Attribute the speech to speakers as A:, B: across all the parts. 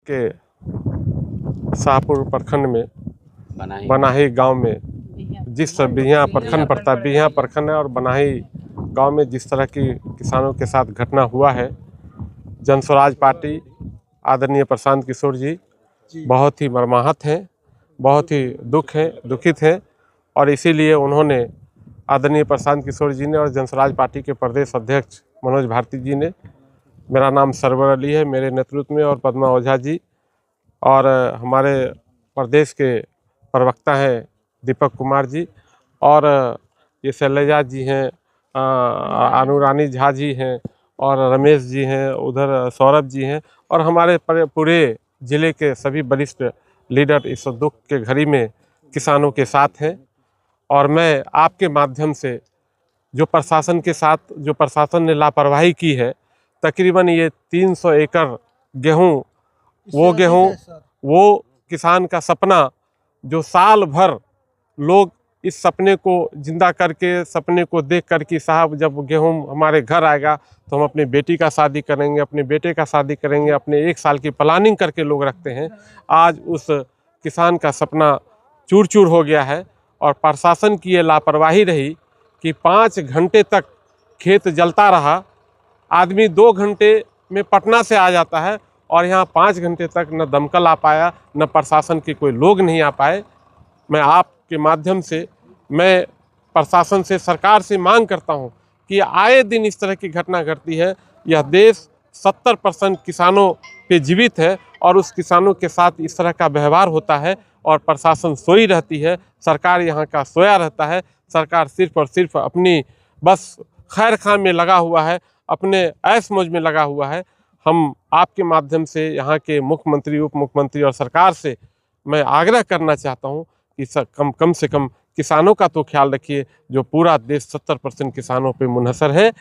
A: के शाहपुर प्रखंड में बनाही गांव में जिस बिहियां प्रखंड पड़ता है, बिहियां प्रखंड है और बनाही गांव में जिस तरह की किसानों के साथ घटना हुआ है, जन स्वराज पार्टी आदरणीय प्रशांत किशोर जी बहुत ही मर्माहत हैं, बहुत ही दुखित हैं और इसीलिए उन्होंने आदरणीय प्रशांत किशोर जी ने और जन स्वराज पार्टी के प्रदेश अध्यक्ष मनोज भारती जी ने, मेरा नाम सरवर अली है मेरे नेतृत्व में, और पद्मा ओझा जी और हमारे प्रदेश के प्रवक्ता हैं दीपक कुमार जी और ये शैलजा जी हैं, अनुरानी झा जी हैं और रमेश जी हैं, उधर सौरभ जी हैं और हमारे पूरे ज़िले के सभी वरिष्ठ लीडर इस दुख के घड़ी में किसानों के साथ हैं। और मैं आपके माध्यम से जो प्रशासन ने लापरवाही की है, तकरीबन ये 300 एकड़ गेहूं, वो किसान का सपना जो साल भर लोग इस सपने को जिंदा करके, सपने को देख कर कि साहब जब गेहूं हमारे घर आएगा तो हम अपने बेटी का शादी करेंगे, अपने बेटे का शादी करेंगे, अपने 1 साल की प्लानिंग करके लोग रखते हैं। आज उस किसान का सपना चूर चूर हो गया है और प्रशासन की ये लापरवाही रही कि 5 घंटे तक खेत जलता रहा। आदमी 2 घंटे में पटना से आ जाता है और यहाँ 5 घंटे तक न दमकल आ पाया, न प्रशासन के कोई लोग नहीं आ पाए। मैं आपके माध्यम से मैं प्रशासन से, सरकार से मांग करता हूँ कि आए दिन इस तरह की घटना घटती है। यह देश 70% किसानों पे जीवित है और उस किसानों के साथ इस तरह का व्यवहार होता है और प्रशासन सोई रहती है, सरकार यहाँ का सोया रहता है। सरकार सिर्फ और सिर्फ अपनी बस खैर खां में लगा हुआ है, अपने ऐश मौज में लगा हुआ है। हम आपके माध्यम से यहाँ के मुख्यमंत्री, उप मुख्यमंत्री और सरकार से मैं आग्रह करना चाहता हूँ कि कम से कम किसानों का तो ख्याल रखिए, जो पूरा देश 70% किसानों पे मुनहसर है।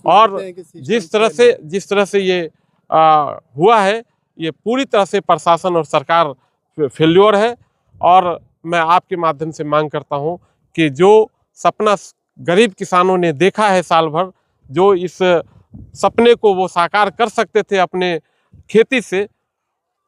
A: और जिस तरह से ये हुआ है, ये पूरी तरह से प्रशासन और सरकार फेल्योर है। और मैं आपके माध्यम से मांग करता हूं कि जो सपना गरीब किसानों ने देखा है साल भर, जो इस सपने को वो साकार कर सकते थे अपने खेती से,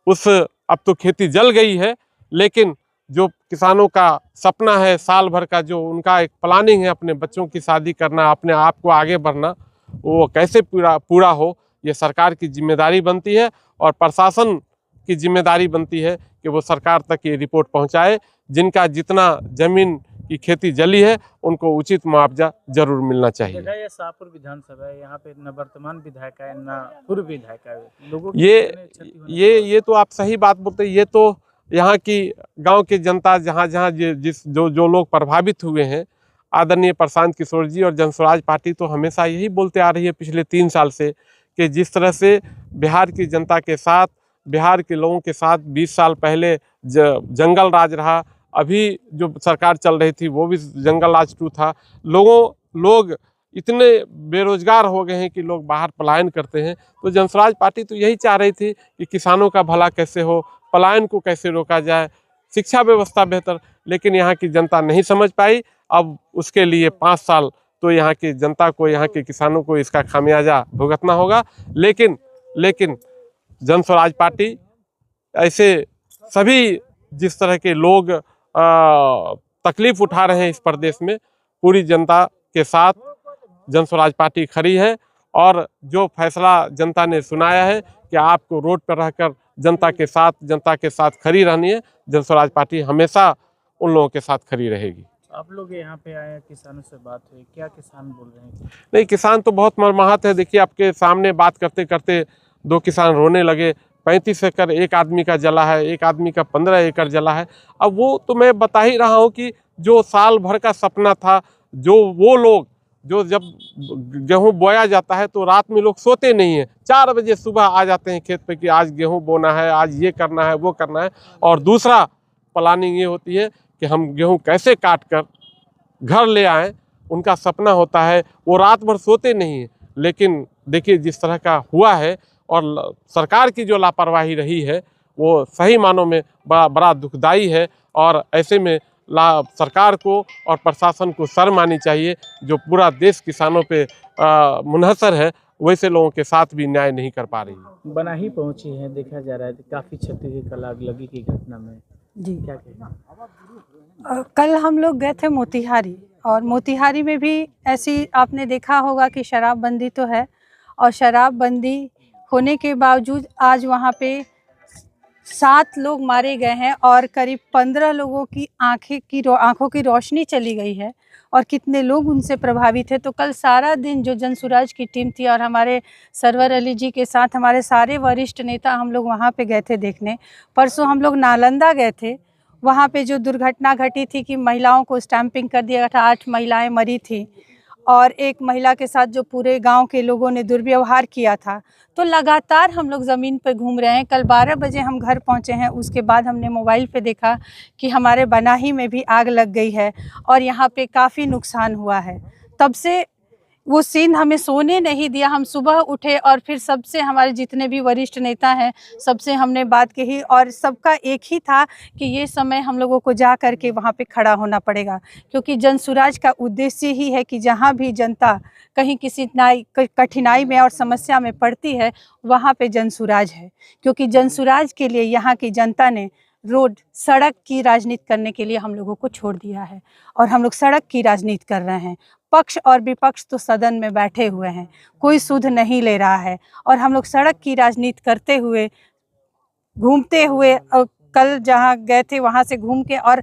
A: अब तो खेती जल गई है, लेकिन जो किसानों का सपना है साल भर का, जो उनका एक प्लानिंग है अपने बच्चों की शादी करना, अपने आप को आगे बढ़ना, वो कैसे पूरा हो, ये सरकार की जिम्मेदारी बनती है और प्रशासन की जिम्मेदारी बनती है कि वो सरकार तक ये रिपोर्ट पहुंचाए। जिनका जितना जमीन की खेती जली है उनको उचित मुआवजा जरूर मिलना चाहिए।
B: ये शाहपुर विधानसभा है, यहाँ पे न वर्तमान विधायक है न पूर्व विधायक है, लोगों
A: ये तो आप सही बात बोलते हैं। ये तो यहाँ की गांव की जनता, जहाँ जो लोग प्रभावित हुए हैं, आदरणीय प्रशांत किशोर जी और जन स्वराज पार्टी तो हमेशा यही बोलते आ रही है पिछले 3 साल से कि जिस तरह से बिहार की जनता के साथ, बिहार के लोगों के साथ 20 साल पहले जंगल राज रहा, अभी जो सरकार चल रही थी वो भी जंगल राज 2 था। लोग इतने बेरोजगार हो गए हैं कि लोग बाहर पलायन करते हैं। तो जन स्वराज पार्टी तो यही चाह रही थी कि किसानों का भला कैसे हो, पलायन को कैसे रोका जाए, शिक्षा व्यवस्था बेहतर, लेकिन यहाँ की जनता नहीं समझ पाई। अब उसके लिए 5 साल तो यहाँ की जनता को, यहाँ के किसानों को इसका खामियाजा भुगतना होगा। लेकिन जन स्वराज पार्टी ऐसे सभी जिस तरह के लोग तकलीफ उठा रहे हैं इस प्रदेश में, पूरी जनता के साथ जन स्वराज पार्टी खड़ी है। और जो फैसला जनता ने सुनाया है कि आपको रोड पर रहकर जनता के साथ खड़ी रहनी है, जन स्वराज पार्टी हमेशा उन लोगों के साथ खड़ी रहेगी।
B: आप लोग यहाँ पे आए, किसानों से बात हुई, क्या किसान बोल रहे हैं?
A: नहीं, किसान तो बहुत मर्माहत है। देखिए, आपके सामने बात करते करते 2 किसान रोने लगे। 35 एकड़ एक आदमी का जला है, एक आदमी का 15 एकड़ जला है। अब वो तो मैं बता ही रहा हूँ कि जो साल भर का सपना था, वो लोग जो जब गेहूं बोया जाता है तो रात में लोग सोते नहीं हैं, 4 बजे सुबह आ जाते हैं खेत पे कि आज गेहूं बोना है, आज ये करना है, वो करना है। और दूसरा प्लानिंग ये होती है कि हम गेहूं कैसे काट कर घर ले आएँ, उनका सपना होता है। वो रात भर सोते नहीं हैं। लेकिन देखिए जिस तरह का हुआ है और सरकार की जो लापरवाही रही है, वो सही मानों में बड़ा दुखदाई है। और ऐसे में सरकार को और प्रशासन को शर्म आनी चाहिए। जो पूरा देश किसानों पे मुनहसर है, वैसे लोगों के साथ भी न्याय नहीं कर पा रही है।
B: बनाही पहुंची है, देखा जा रहा है काफी क्षति हुई कल आगलगी की घटना में।
C: जी
B: क्या कहना?
C: कल हम लोग गए थे मोतिहारी, और मोतिहारी में भी ऐसी आपने देखा होगा कि शराबबंदी तो है, और शराबबंदी होने के बावजूद आज वहाँ पे 7 लोग मारे गए हैं और करीब 15 लोगों की आंखों की रोशनी चली गई है, और कितने लोग उनसे प्रभावित है। तो कल सारा दिन जो जनसुराज की टीम थी और हमारे सरवर अली जी के साथ हमारे सारे वरिष्ठ नेता हम लोग वहाँ पे गए थे देखने। परसों हम लोग नालंदा गए थे, वहाँ पे जो दुर्घटना घटी थी कि महिलाओं को स्टैंपिंग कर दिया गया था, 8 महिलाएं मरी थी और एक महिला के साथ जो पूरे गांव के लोगों ने दुर्व्यवहार किया था। तो लगातार हम लोग ज़मीन पर घूम रहे हैं। कल 12 बजे हम घर पहुंचे हैं, उसके बाद हमने मोबाइल पे देखा कि हमारे बनाही में भी आग लग गई है और यहाँ पे काफ़ी नुकसान हुआ है। तब से वो सीन हमें सोने नहीं दिया। हम सुबह उठे और फिर सबसे, हमारे जितने भी वरिष्ठ नेता हैं सबसे हमने बात कही, और सबका एक ही था कि ये समय हम लोगों को जा कर के वहाँ पे खड़ा होना पड़ेगा, क्योंकि जनसुराज का उद्देश्य ही है कि जहाँ भी जनता कहीं किसी कठिनाई में और समस्या में पड़ती है वहाँ पे जनसुराज है। क्योंकि जनसुराज के लिए यहाँ की जनता ने रोड, सड़क की राजनीति करने के लिए हम लोगों को छोड़ दिया है, और हम लोग सड़क की राजनीति कर रहे हैं। पक्ष और विपक्ष तो सदन में बैठे हुए हैं, कोई सुध नहीं ले रहा है, और हम लोग सड़क की राजनीति करते हुए, घूमते हुए, कल जहां गए थे वहां से घूम के, और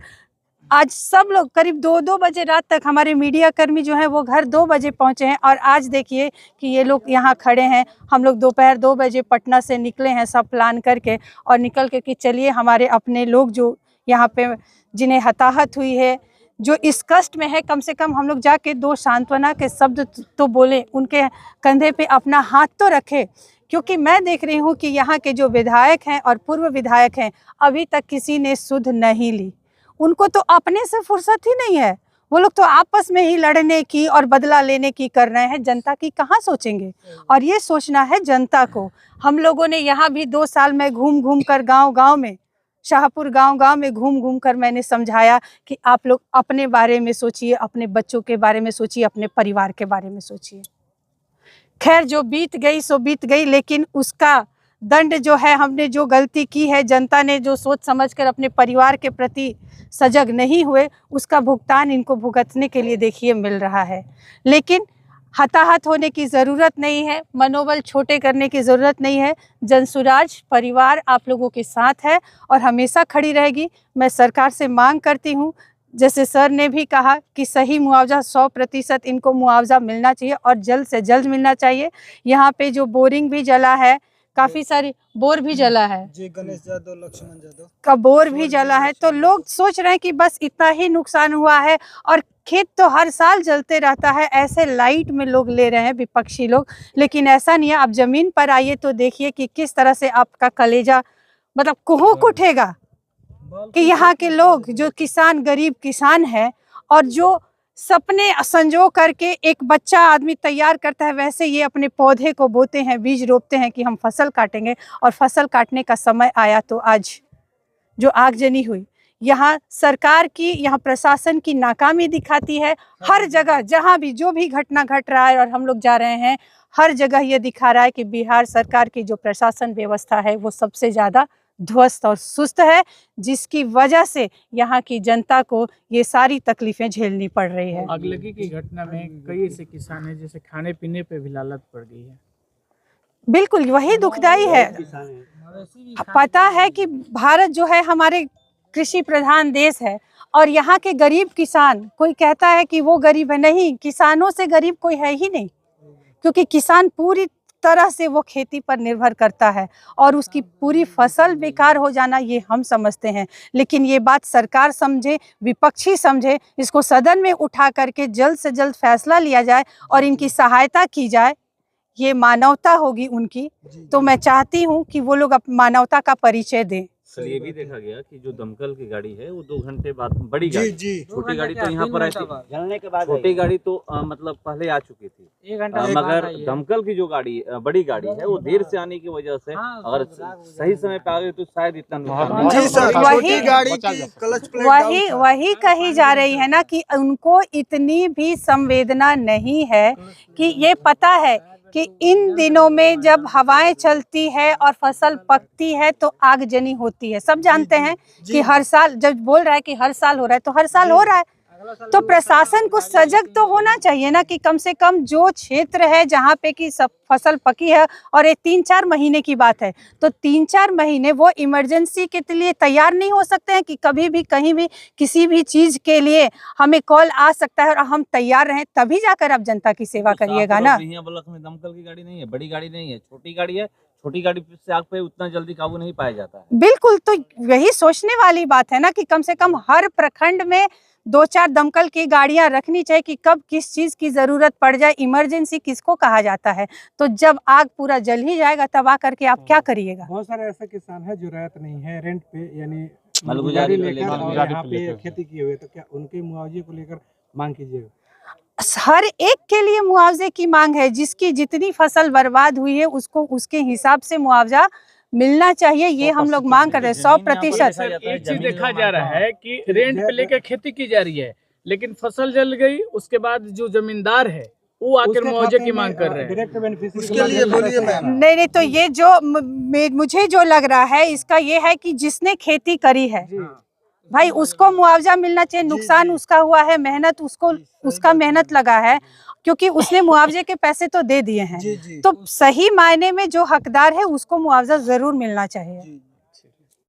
C: आज सब लोग करीब 2-2 बजे रात तक, हमारे मीडिया कर्मी जो हैं वो घर 2 बजे पहुंचे हैं, और आज देखिए कि ये लोग यहाँ खड़े हैं। हम लोग दोपहर 2 बजे पटना से निकले हैं सब प्लान करके, और निकल के कि चलिए हमारे अपने लोग जो यहाँ पे जिन्हें हताहत हुई है, जो इस कष्ट में है, कम से कम हम लोग जाके 2 सांत्वना के शब्द तो बोले, उनके कंधे पे अपना हाथ तो रखे। क्योंकि मैं देख रही हूँ कि यहाँ के जो विधायक हैं और पूर्व विधायक हैं, अभी तक किसी ने सुध नहीं ली। उनको तो अपने से फुर्सत ही नहीं है, वो लोग तो आपस में ही लड़ने की और बदला लेने की कर रहे हैं। जनता की कहाँ सोचेंगे, और ये सोचना है जनता को। हम लोगों ने यहाँ भी 2 साल में घूम घूम कर, गाँव में, शाहपुर गांव में घूम घूम कर मैंने समझाया कि आप लोग अपने बारे में सोचिए, अपने बच्चों के बारे में सोचिए, अपने परिवार के बारे में सोचिए। खैर जो बीत गई सो बीत गई, लेकिन उसका दंड जो है, हमने जो गलती की है, जनता ने जो सोच समझकर अपने परिवार के प्रति सजग नहीं हुए, उसका भुगतान इनको भुगतने के लिए देखिए मिल रहा है। लेकिन हताहत होने की ज़रूरत नहीं है, मनोबल छोटे करने की ज़रूरत नहीं है। जनसुराज परिवार आप लोगों के साथ है और हमेशा खड़ी रहेगी। मैं सरकार से मांग करती हूँ, जैसे सर ने भी कहा कि सही मुआवजा 100% इनको मुआवजा मिलना चाहिए और जल्द से जल्द मिलना चाहिए। यहाँ पे जो बोरिंग भी जला है, काफ़ी सारी बोर भी जला है
D: जी, गणेश यादव, लक्ष्मण यादव
C: का बोर भी जला है। तो लोग सोच रहे हैं कि बस इतना ही नुकसान हुआ है, और खेत तो हर साल जलते रहता है, ऐसे लाइट में लोग ले रहे हैं विपक्षी लोग। लेकिन ऐसा नहीं है। आप ज़मीन पर आइए तो देखिए कि किस तरह से आपका कलेजा मतलब कुहुक उठेगा कि यहाँ के लोग जो किसान, गरीब किसान है, और जो सपने संजो करके एक बच्चा आदमी तैयार करता है, वैसे ये अपने पौधे को बोते हैं, बीज रोपते हैं कि हम फसल काटेंगे, और फसल काटने का समय आया तो आज जो आगजनी हुई, यहाँ सरकार की, यहाँ प्रशासन की नाकामी दिखाती है। हर जगह जहाँ भी जो भी घटना घट रहा है और हम लोग जा रहे हैं, हर जगह ये दिखा रहा है कि बिहार सरकार की जो प्रशासन व्यवस्था है वो सबसे ज़्यादा ध्वस्त और सुस्त है, जिसकी वजह से यहाँ की जनता को ये सारी तकलीफें झेलनी पड़ रही है।
B: आगलगी की घटना में कई ऐसे किसान हैं जैसे खाने पीने पे भी लालच पड़ गई है।
C: बिल्कुल वही दुखदाई है। पता है कि भारत जो है हमारे कृषि प्रधान देश है, और यहाँ के गरीब किसान, कोई कहता है कि वो गरीब है, नहीं, किसानों से गरीब कोई है ही नहीं, क्योंकि किसान पूरी तरह से वो खेती पर निर्भर करता है, और उसकी पूरी फसल बेकार हो जाना ये हम समझते हैं। लेकिन ये बात सरकार समझे, विपक्षी समझे, इसको सदन में उठा करके जल्द से जल्द फैसला लिया जाए और इनकी सहायता की जाए। ये मानवता होगी उनकी, तो मैं चाहती हूँ कि वो लोग मानवता का परिचय दें।
E: सर ये भी देखा गया कि जो दमकल की गाड़ी है वो 2 घंटे बाद, बड़ी गाड़ी, छोटी गाड़ी तो यहाँ पर आई थी, जलने के बाद छोटी गाड़ी तो मतलब पहले आ चुकी थी,
B: 1 घंटा
E: मगर दमकल की जो गाड़ी, बड़ी गाड़ी है, वो देर से आने की वजह से अगर सही समय पे आ गई तो शायद इतना नुकसान।
D: जी सर, छोटी गाड़ी की क्लच प्लेट
C: वही कही जा रही है ना कि उनको इतनी भी संवेदना नहीं है कि ये पता है कि इन दिनों में जब हवाएं चलती है और फसल पकती है तो आगजनी होती है। सब जानते हैं कि हर साल, जब बोल रहा है कि हर साल हो रहा है तो हर साल हो रहा है। तो प्रशासन को सजग तो होना चाहिए ना कि कम से कम जो क्षेत्र है जहाँ पे कि सब फसल पकी है, और ये 3-4 महीने की बात है, तो 3-4 महीने वो इमरजेंसी के लिए तैयार नहीं हो सकते हैं कि कभी भी कहीं भी किसी भी चीज के लिए हमें कॉल आ सकता है और हम तैयार रहें, तभी जाकर आप जनता की सेवा करिएगा ना।
E: ब्लॉक में दमकल की गाड़ी नहीं है, बड़ी गाड़ी नहीं है, छोटी गाड़ी है। छोटी गाड़ी से आग पे उतना जल्दी काबू नहीं पाया जाता है।
C: बिल्कुल, तो यही सोचने वाली बात है ना कि कम से कम हर प्रखंड में 2-4 दमकल की गाड़ियां रखनी चाहिए कि कब किस चीज की जरूरत पड़ जाए। इमरजेंसी किसको कहा जाता है? तो जब आग पूरा जल ही जाएगा तब आ करके आप क्या करिएगा?
F: बहुत सारे ऐसे किसान हैं जो रहत नहीं है, रेंट पे यानी
E: मालगुजारी
F: लेकर और
A: मालगुजारी
F: यहाँ
A: पे
F: पे
A: लेकर।
F: खेती किए हुए, तो क्या उनके मुआवजे को लेकर मांग कीजिएगा?
C: हर एक के लिए मुआवजे की मांग है। जिसकी जितनी फसल बर्बाद हुई है उसको उसके हिसाब से मुआवजा मिलना चाहिए, ये हम लोग मांग कर रहे हैं 100%।
B: एक चीज देखा जा रहा है कि रेंट पे लेकर खेती की जा रही है, लेकिन फसल जल गई उसके बाद जो जमींदार है वो आकर मुआवजे की मांग कर रहे हैं।
F: डायरेक्ट बेनिफिशियरी
D: उसके लिए बोलिए मैम।
C: नहीं, तो ये जो मुझे जो लग रहा है इसका ये है कि जिसने खेती करी है भाई उसको मुआवजा मिलना चाहिए। नुकसान उसका हुआ है, मेहनत उसका मेहनत लगा है, क्योंकि उसने मुआवजे के पैसे तो दे दिए हैं। तो सही मायने में जो हकदार है उसको मुआवजा जरूर मिलना चाहिए।